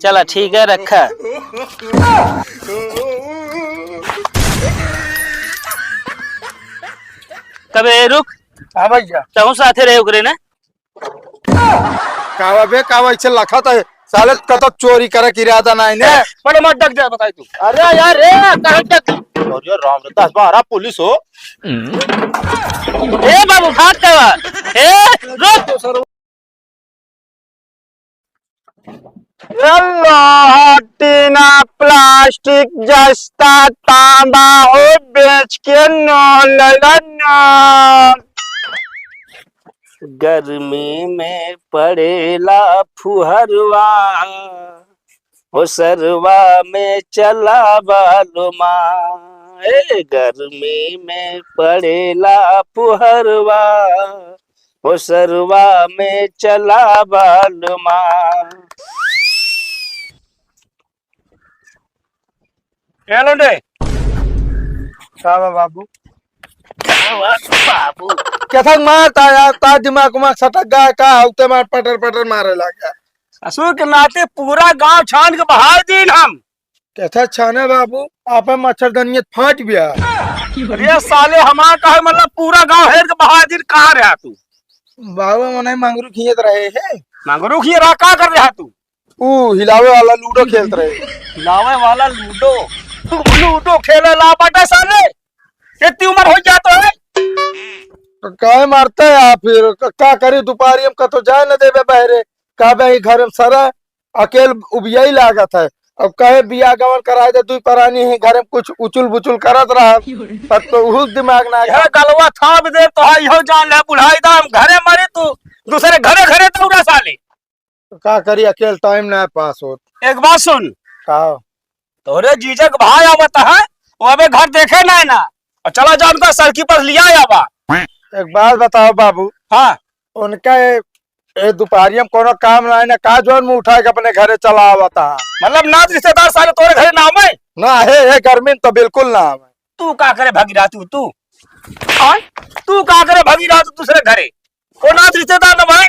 चला ठीक है रखा। कबे रुक। हाँ भैया तहु साथे रहे ओकरे ना। कावा बे कावा इसे लखा था साले कतो चोरी करे की इरादा नहीं ने पर मत डक जा बताई तू। अरे यार रे कहां तक और ये राम रतास बाहर पुलिस हो। ए बाबू भाग कवा। ए रुक। टीना प्लास्टिक जस्ता तांबा हो बेच के नो ललना गर्मी में पड़ेला फुहरवा हो सरवा में चला बालुमा। ए गर्मी में पड़ेला फुहरवा हो सरवा में चला बालुमा। हेलो डे कावा बाबू बाबू क्या था मारता यार ता दिमाग में सटक गया का होते मार पटर पटर मारे लगा ससुर के नाते पूरा गांव छान के बहार दीन हम। कैसा छाने बाबू आप मच्छरदानी फाट गया। अरे साले हमारा कहे मतलब पूरा गांव हेर के बहार दीन कहाँ रहा तू। बाबू मने मंगरू खियत रहे हैं मंगरू की रहा का कर रहा तू। हिलावे वाला लूडो खेलत रहे हिलावे वाला लूडो। तू लूडो खेले ला बटा साले इतनी उम्र हो जाता है। तो काय मारते है आप फिर क्या करे दोपहरी हम कतो जाए न देवे बहरे का भाई घर में सारा अकेल उबियाई लागत है। अब कहे बिया गवन कराए दे तू परानी है घर में कुछ उचुल बुचुल करत रहा पर तो उस दिमाग ना यह गलवा था दे तो हां यो जान ले बुढ़ाई दाम घरे मरे तू दूसरे घरे घरे दौड़ा साले। का करी अकेल टाइम ना पास होत। एक बात सुन का तोरे जीजक भाई आवत है वो अबे घर देखे ना ना और चला जा उनका सड़की पर लिया आवा। एक बात बताओ बाबू हाँ उनका ए दोपहरी में कोनो काम ना है ना का जोन मुंह उठा के अपने घरे चला आवता मतलब ना रिश्तेदार साले तोरे घरे ना आवे ना है गर्मी में तो बिल्कुल ना आवे। तू का करे भगीरा तू हाँ? तू का करे भगीरा तू दूसरे घरे को ना रिश्तेदार ना भाई।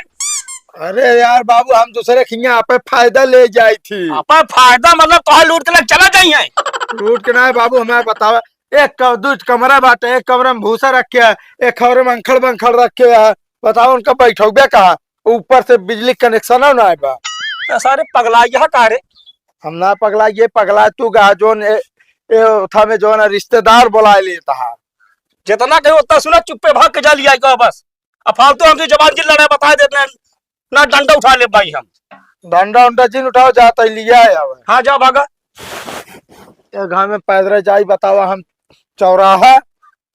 अरे यार बाबू हम दूसरे खिया आप फायदा ले जाई थी पर फायदा मतलब तो लूट के लग चला जाइए। रूट के ना बाबू हमें बतावा एक दू कमरा बाटे एक कमरे में भूसा रखे है एक कमरे में अंखड़ बंखड़ रखे है बताओ उनका बैठौबे कहा ऊपर से बिजली कनेक्शन ना है बा तो सारे पगला यह कारे हम ना पगला ये पगला तू गा जोन था में जो ना रिश्तेदार बुला लेता है जितना कहे उतना सुना चुप्पे भाग के जा लिया का बस। अब फालतू हमसे जबान की लड़ाई बता देते ना डंडा उठा ले भाई हम डंडा उंडा जिन उठाओ जाता लिया है हाँ जा भागा। घर में पैदल जाई बतावा हम चौराहा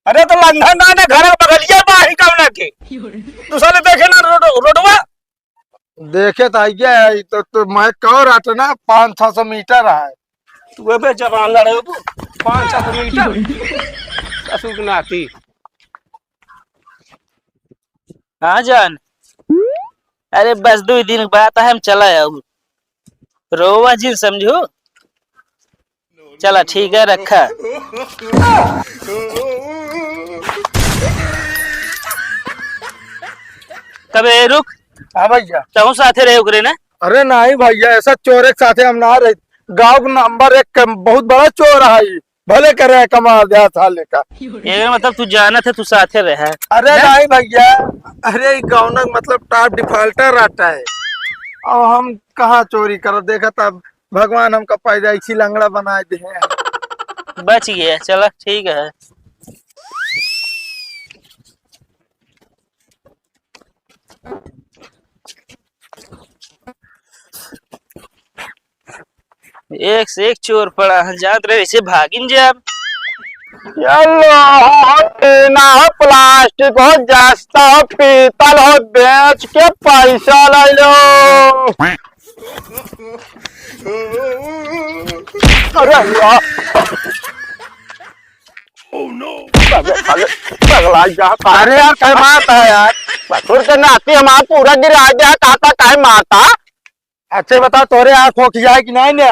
अरे तो लंघन ना ने घर बगलिया बाही कमना के दूसरे देखे ना रोडवा देखे तो आइए तो मैं कह रहा था ना 500-600 मीटर है तू अबे जबान लड़े तू 500 मीटर असुक नाती। हाँ जान अरे बस 2 दिन बाद हम चला आऊ रोवा जी समझो। चला ठीक है रखा। कबे रुक। हाँ भैया तहु साथे रहे ओकरे ना। अरे नहीं भैया ऐसा चोर एक साथे हम ना रहे गांव का नंबर 1 बहुत बड़ा चोर है भले करे कमाल दिया साले का ये मतलब तू जाना था तू साथे रहे। अरे नहीं भैया अरे गाँव ना मतलब टॉप डिफॉल्टर रहता है और हम कहाँ चोरी करो देखा तब भगवान हमका पैदा इसी लंगड़ा बनाए दे बच गया चला ठीक है। एक से एक चोर पड़ा है जात रहे इसे भागिन जब टीना हो प्लास्टिक हो जस्ता हो पीतल हो बेच के पैसा ले लो। अरे अरे यार कहीं मारता है यार ससुर के नाती हमारा पूरा गिरा गया काका कहीं मारता। अच्छे बता तोरे आँख हो जाए कि नहीं ने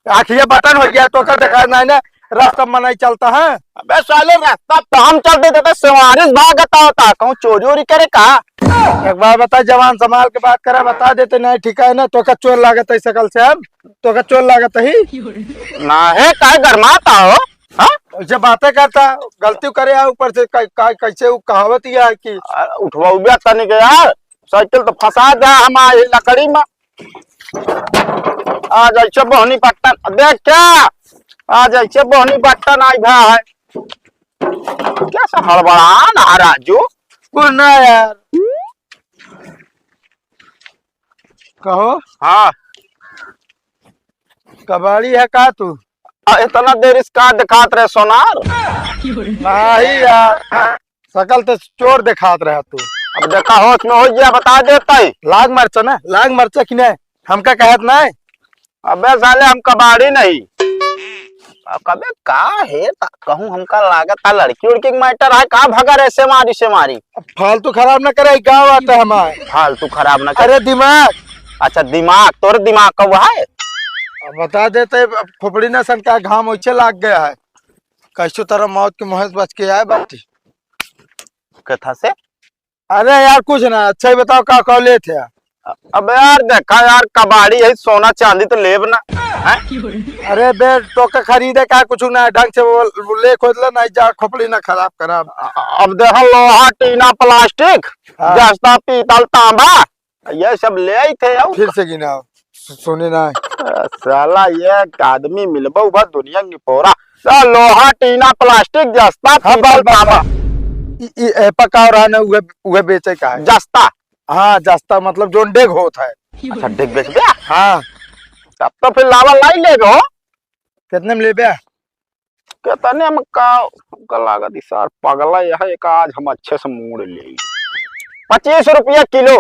आँखिया बटन हो गया तो कर देखा नहीं ने रास्ता में नहीं चलता है। अबे साले रास्ता तो हम चल देते थे, सवारिश भागता होता, कहूँ चोरी वोरी करे का। एक बार बता, जवान संभाल के बात करा, बता देते नहीं ठीक है ना, तो का चोर लागत है सकल से, हम तो का चोर लागत ही ना है का गरमाता हो। हाँ ऐसे बातें करता, गलती करे है ऊपर से कैसे वो कहावत ही है कि उठवा उबिया तने के यार, साइकिल तो फंसा दे हमारी लकड़ी में। आज ऐसे बोहनी पट्टन देख क्या, आज ऐसे बोहनी पट्टन आई भा है, कैसा हड़बड़ा ना राजू। कुछ ना यार। कहो हाँ कबाड़ी है का तू? इतना देर इसका दिखात रहे सोनार। नहीं यार, सकल तो चोर दिखात रहा तू। अब देखा होश में हो गया, बता देता ही। लाग मरचा ना, लाग मरचा कि नहीं, हमका कहत नहीं। अबे साले हम कबाड़ी नहीं। अब कबे का है कहूँ हमका लागत था लड़की उड़की के मैटर है का, भगर ऐसे मारी से मारी। फालतू खराब ना करे, गाँव आता है हमारे। फालतू खराब ना कर। अरे दिमाग, अच्छा दिमाग, तोर दिमाग का हुआ है। अब बता देते, खोपड़ी न सन का घाम वैसे लाग गया है, कैसो तरह मौत के मुँह से बच के आए बाटी। कथा से अरे यार कुछ ना, अच्छा ही बताओ का कॉले थे। अब यार देखा यार, कबाड़ी है, सोना चांदी तो लेब ना है? अरे बे तो का खरीदे का कुछ ना, ढंग से वो ले खोद ले, नहीं जा खोपड़ी ना खराब खराब। अब देखो लोहा टीना प्लास्टिक हाँ। जस्ता पीतल तांबा ये सब ले आई थे यार। फिर से गिना सुने ना, साला ये आदमी मिलबो बा दुनिया की पोरा। लोहा टीना प्लास्टिक जस्ता पीतल तांबा पका रहा ना, उहे बेचे का है। जस्ता। हाँ जस्ता मतलब जो डेग होता है। अच्छा डिग बेच गया। हाँ तब तो फिर लावा लाई ले गो। कितने में ले बे? कहता हम का लागत इसार पगला यह एक आज हम अच्छे से मोड़ ले। 25 रुपया किलो।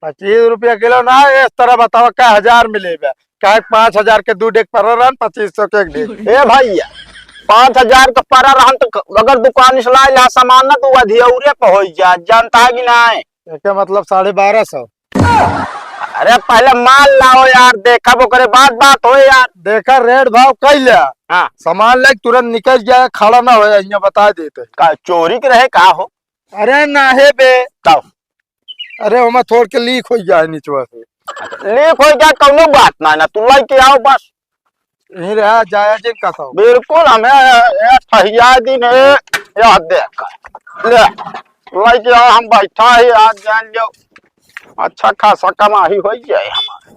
25 रुपया किलो ना, इस तरह बताओ क्या 1000 में ले बे? क्या 5000 के 2 डेग पर रन, 2500 के 1 डेग। ए भैया 5000 का परा रहन तो अगर दुकान से ला ला सामान ना तो अधियौरे पे हो जा, जानता है कि नहीं? क्या मतलब 1250? अरे पहले माल लाओ यार, देखा वो करे बात हो यार। देखा रेट भाव कई लिया, हाँ सामान ले तुरंत निकल जाए, खड़ा ना हो, यहाँ बता देते। का चोरी के रहे का हो? अरे ना है बे, तब अरे हमें थोड़ के लीक हो जाए नीचवा से। लीक हो गया कौनो बात ना, ना तू लाई के आओ बस। यही रहा जाया जिन का था। बिल्कुल हमें ठहिया दिन है यह देख ले लाई के आओ, हम बैठा है आज जान लो, अच्छा खासा कमाई हो जाए हमारे।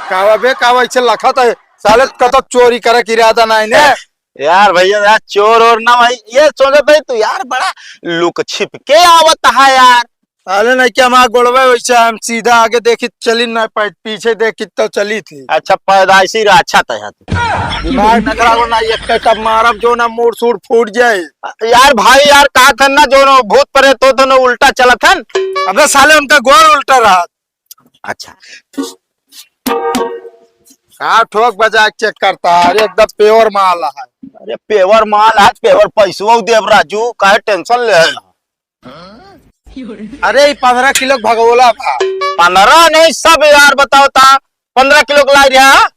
कावा बे कावा इसे लखा था साले कतो चोरी करे की इरादा नहीं ने। यार भैया यार चोर और ना भाई, ये सोचे भाई तू यार बड़ा लुक छिप के आवत है यार। साले नहीं क्या हमारा गोड़वा वैसे, हम सीधा आगे देखी चली ना, पीछे देखी तो चली थी। अच्छा पैदाइशी अच्छा था यार। दिमाग न खराब ना, एक टप मारब जो ना मूड सूड फूट जाए। यार भाई यार कहा था ना जो ना भूत परे तो ना उल्टा चला था। अबे साले उनका गोल उल्टा रहा। अच्छा हाँ ठोक बजा चेक करता है, अरे एकदम प्योर माल है। अरे पेवर माल है, पेवर पैसों देव राजू, काहे टेंशन ले है? अरे 15 किलो भगोला था। 15 नहीं सब यार बताओ था, 15 किलो ला रहा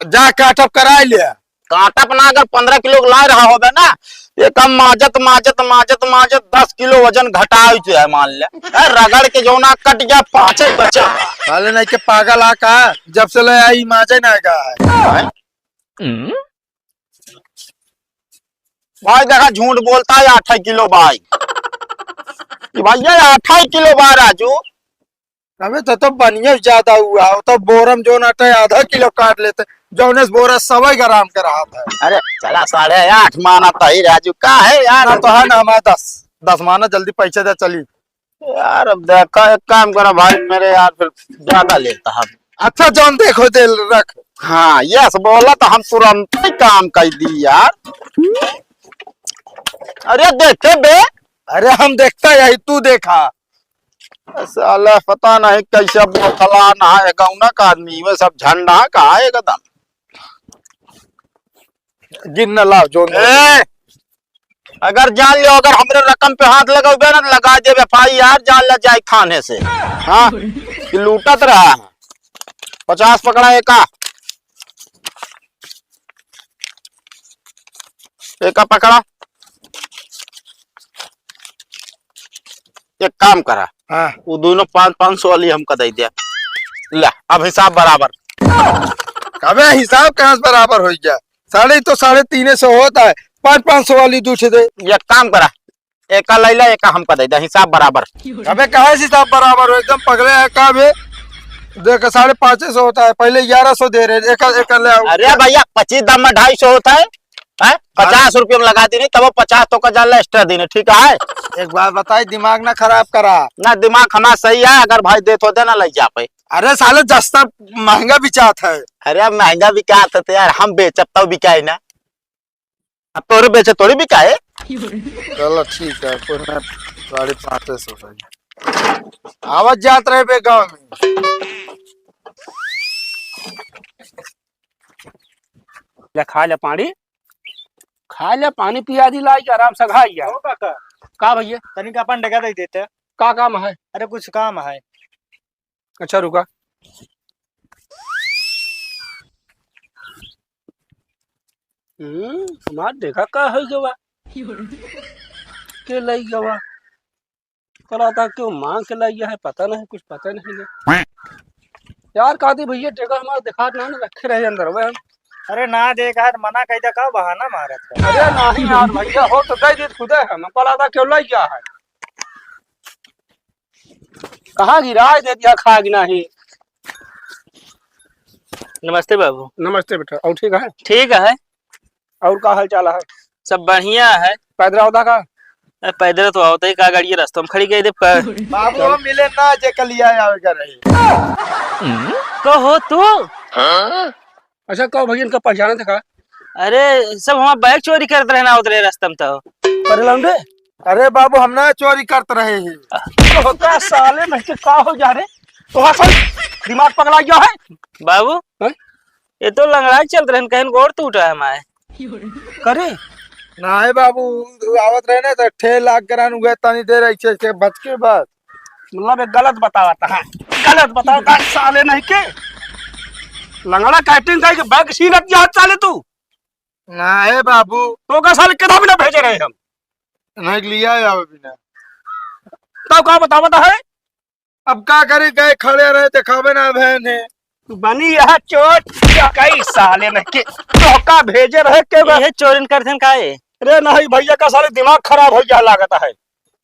जा काटअप करा लिया। कांटा बना अगर 15 किलो ला रहा होगा ना, ये कम माजत माजत माजत माजत 10 किलो वजन घटा है मान ले। रगड़ के जो ना कट गया 5 बचा। साले नहीं के पागल आ का, जब से ले आई माजे ना का है। भाई देखा झूठ बोलता है 8 किलो भाई, भैया 8 किलो बा राजू। अबे तो बनिया ज्यादा हुआ, तो बोरम जो ना आधा किलो काट लेते, जौने बोरा 100 ग्राम का रहा था। अरे चला 8.5 माना था ही राजू, का है यार? ना तो है ना हमारे 10 माना, जल्दी पैसे दे चली। यार अब देखा एक काम करो भाई मेरे यार, फिर ज्यादा लेता हम। अच्छा जौन देखो दे रख। हाँ यस बोला तो हम तुरंत ही काम कर दी यार। अरे देखे बे, अरे हम देखता यही, तू देखा। साला पता नहीं कैसे बोतला नहाएगा ना का आदमी में, सब झंडा का एकदम। गिन न लाओ जो ए अगर जान लो, अगर हमरे रकम पे हाथ लगाओगे ना, लगा दे FIR, जान ल जाए थाने से। हाँ, कि लूटत रहा है। 50 पकड़ा एका पकड़ा। एक काम करा, हाँ वो दोनों 500 वाली हमका दे दिया। ला, अब हिसाब बराबर। अबे हिसाब कहाँ से बराबर हो गया? 350 होता है, 500 वाली दूसरे दे। एक काम करा, एका लैला एका हमका दे दिया, हिसाब बराबर। अबे कहाँ से हिसाब बराबर हो? एकदम पगले है का बे? देख 550 होता है, पहले 1100 दे रहे, एक ले आओ। अरे भैया 25 दाम में 250 होता है, 50 रुपये में लगा दी नहीं, तब वो 50 तो का जान एक्स्ट्रा देने, ठीक है? एक बात बताई, दिमाग ना खराब करा। ना दिमाग हमारा सही है, अगर भाई दे तो देना ले जा पे। अरे साले सस्ता महंगा बिचात है। अरे अब महंगा भी क्या था यार, हम बेचब तो बिकाए ना, अब तोरे बेचे थोड़ी बिकाए। चलो ठीक है, कोई ना 550 आवाज जात रहे बे गाँव में। ले खा ले पानी, खा ले पानी, पिया दी लाई के आराम से खाइया। काका का भैया? तनिक अपन डगा दे देते। का काम है? अरे कुछ काम है। अच्छा रुका। हमार देखा का है गवा के लाई गवा करा था, क्यों मांग के लाई है, पता नहीं, कुछ पता नहीं ले। यार कहती भैया टेका हमारा दिखा ना रखे रहे अंदर वे। अरे ना देखा है, मना कही था, का बहाना मारत है। अरे नहीं यार भैया, हो तो दे दे खुदे है, मैं कला था क्यों लाई क्या है, कहाँ गिरा दे दिया, खा गिना ही। नमस्ते बाबू। नमस्ते बेटा, और ठीक है? ठीक है। और का हाल चाल है? सब बढ़िया है। पैदल होता का? पैदल तो आवता ही, का गाड़ी रास्ता में खड़ी गई दे। बाबू हम मिले ना, जे कलिया आवे कर रही। कहो तू? अच्छा कहो भैया, इनका पहचाना था का? अरे सब हमारा बैग चोरी करते रहना उतरे रास्ते में तो। अरे लौंडे, अरे बाबू हम ना चोरी करते रहे हैं। तो होता साले में के का हो जा रे, तो असल दिमाग पगला गया है बाबू। हैं? ये तो लंगड़ा चलते रहन, कहीं गोड़ टूटा है हमारे। करे ना है बाबू, आवत रहे ना तो 6 लाख करान उगे तनी दे रही छे बच के बस। मतलब एक गलत बतावा था, गलत बताओ का साले नहीं के लंगड़ा कैटिंग का बैग सीन रख दिया साले तू। ना है बाबू, तो का साले कितना बिना भेजे रहे हम, नहीं लिया आवे बिना। तब का बतावा है? अब का करे, गए खड़े रहे दिखावे ना बहन है। बनी यह चोट कई साले नहीं के तो का भेजे रहे के बा? ये चोरी करते का है? अरे नहीं भैया का साले दिमाग खराब हो गया लागत है।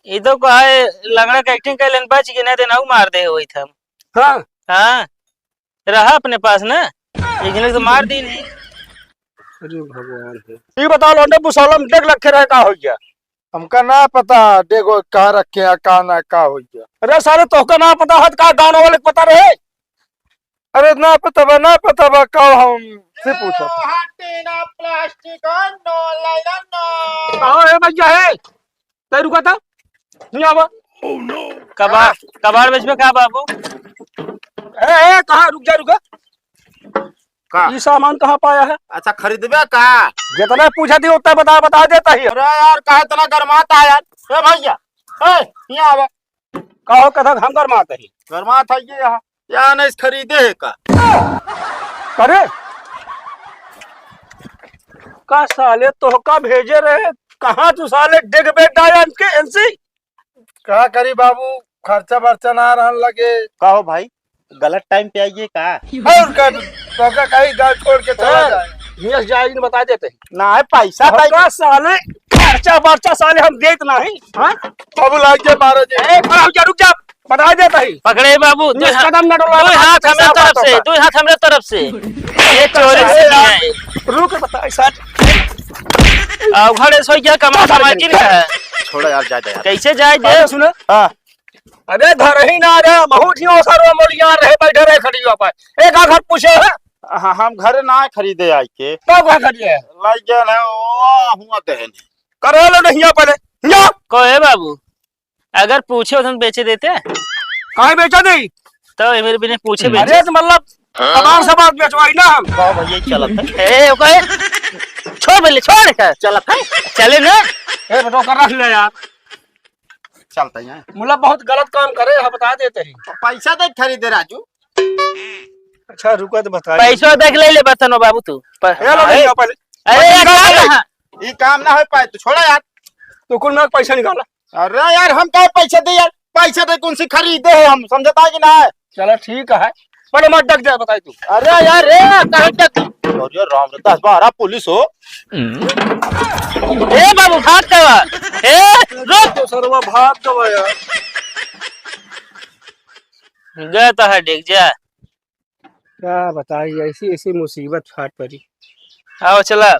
ये तो को है लंगड़ा का एक्टिंग कर लेन, बच के नहीं देना मार दे हुई था। हाँ हाँ रहा अपने पास ना, एक जने तो मार दी नहीं। अरे भगवान है, ये बताओ लौंडे मुसलम देख रखे रहे का हो गया? हमका ना पता, देखो कहाँ रखे हैं, कहाँ ना का हो गया। अरे साले तो का ना पता है, का गाँव वाले को पता रहे? अरे ना पता बा, ना पता बा, कहो हम से पूछो। कहाँ है भैया है? तय रुका था नहीं आवा। कबाड़ बेच में का बाबू? ए कहाँ, रुक जा रुका। का ये सामान कहाँ पाया है? अच्छा खरीदबे का? जितना पूछा थी उतना बता देता ही। अरे यार कहा इतना गरमाता है यार, ए भैया यहाँ आवे। कहो कथा हम गरमाते ही गरमात है ये यहाँ नहीं खरीदे है का? करे का साले तो का भेजे रहे, कहाँ तू साले डिग बेटा इनके इनसे क्या करी बाबू, खर्चा बर्चा ना रहन लगे। कहो भाई गलत टाइम पे आइए का? और का कहीं गाँव छोड़ के चला जाए। यस जायज बता देते ना है पैसा का साले खर्चा बर्चा साले हम देत नहीं। हाँ बाबू लाग गया 12 जी। रुक जा बता देता ही। पकड़े बाबू, दो कदम न डोला, हाथ हमारे तरफ से, 2 हाथ हमारे तरफ से। ये चोरी से नहीं है। रुक बता सच घरे सो क्या कमा किन का है? छोड़ो यार जा यार। कैसे जाए दे? अरे सुनो, हाँ अरे धर ही ना रे, बहुत ही ओसर मोलिया रहे बैठे रहे खड़ी हुआ पाए। एक घर पूछे है हाँ हम घर ना खरीदे आई के तो क्या करिए लग गया है ओ हुआ देन करे लो नहीं पहले या को है बाबू, अगर पूछे तो बेचे देते कहाँ बेचा दी? तो मेरे बिना पूछे बेचे। अरे तो मतलब तमाम सब बात बेचवाई ना हम। कहो भैया चलत है ए ओके छोड़ बोले, छोड़ कर चलत है चले ना। ए बेटो कर रख ले यार, चलते हैं। मुला बहुत गलत काम करे है, बता देते हैं। तो पैसा दे खरीदे राजू। अच्छा रुको तो बता। पैसा देख ले बतनो बाबू तू ये लो भैया पहले, अरे यार कहाँ? ये काम ना हो पाए तो छोड़ा यार। तो कुल में पैसा निकाला। अरे यार हम क्या पैसे दे यार, पैसे दे कौन सी खरीदे है हम, समझता है कि ना है। चलो ठीक है, पहले मत डक जाए बताई तू। अरे यार रे कहाँ तक और ये राम रता 12 पुलिस हो। ए बाबू भाग कवा ए रुक तो सरवा भाग दो यार। गया तो है देख जा क्या बताइए, ऐसी ऐसी मुसीबत फाट पड़ी। आओ चला